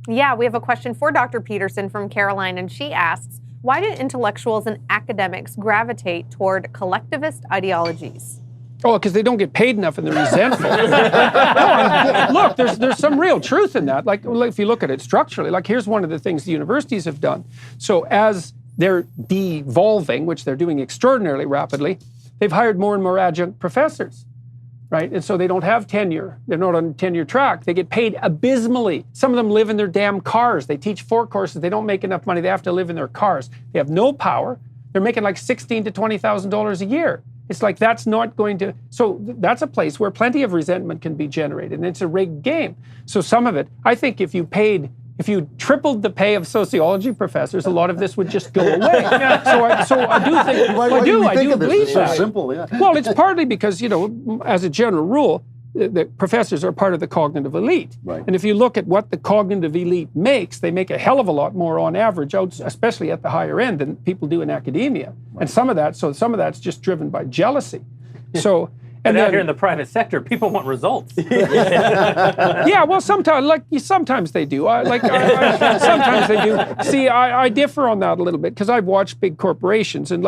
Yeah, we have a question for Dr. Peterson from Caroline, and she asks, why do intellectuals and academics gravitate toward collectivist ideologies? Oh, because they don't get paid enough and they're resentful. No, look, there's some real truth in that. Like if you look at it structurally, like here's one of the things the universities have done. So as they're devolving, which they're doing extraordinarily rapidly, they've hired more and more adjunct professors, right? And so they don't have tenure. They're not on a tenure track. They get paid abysmally. Some of them live in their damn cars. They teach 4 courses. They don't make enough money. They have to live in their cars. They have no power. They're making like $16,000 to $20,000 a year. It's like that's not going to, so that's a place where plenty of resentment can be generated, and it's a rigged game. So some of it, I think if you tripled the pay of sociology professors, a lot of this would just go away. So I do think, I do believe that. It's so simple, yeah. Well, it's partly because, as a general rule, the professors are part of the cognitive elite. Right. And if you look at what the cognitive elite makes, they make a hell of a lot more on average, especially at the higher end, than people do in academia. Right. And some of that's just driven by jealousy. So, and out here in the private sector, people want results. Yeah, well, sometimes they do. Sometimes they do. See, I differ on that a little bit because I've watched big corporations, and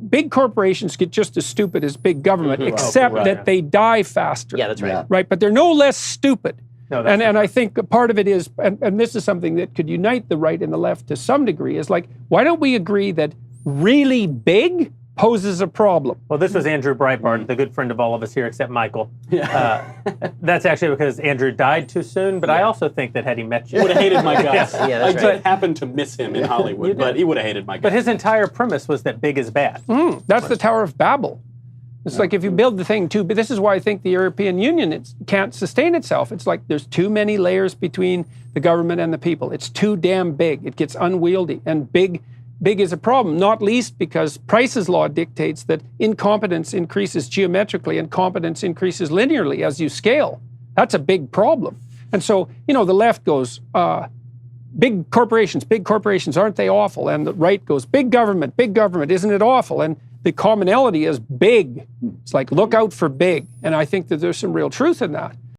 big corporations get just as stupid as big government, except that they die faster. Yeah, that's right. Yeah. Right, but they're no less stupid. No, and I think part of it is, and this is something that could unite the right and the left to some degree, is like, why don't we agree that really big poses a problem? Well, this was Andrew Breitbart, the good friend of all of us here except Michael. That's actually because Andrew died too soon, but I also think that had he met you... He would have hated my guts. Yeah, that's I right. did happen to miss him in Hollywood, but he would have hated my guts. But his entire premise was that big is bad. That's the Tower of Babel. It's like if you build the thing too, but this is why I think the European Union can't sustain itself. It's like there's too many layers between the government and the people. It's too damn big. It gets unwieldy, and big is a problem, not least because Price's law dictates that incompetence increases geometrically and competence increases linearly as you scale. That's a big problem. And so, the left goes, big corporations, aren't they awful? And the right goes, big government, isn't it awful? And the commonality is big. It's like, look out for big. And I think that there's some real truth in that.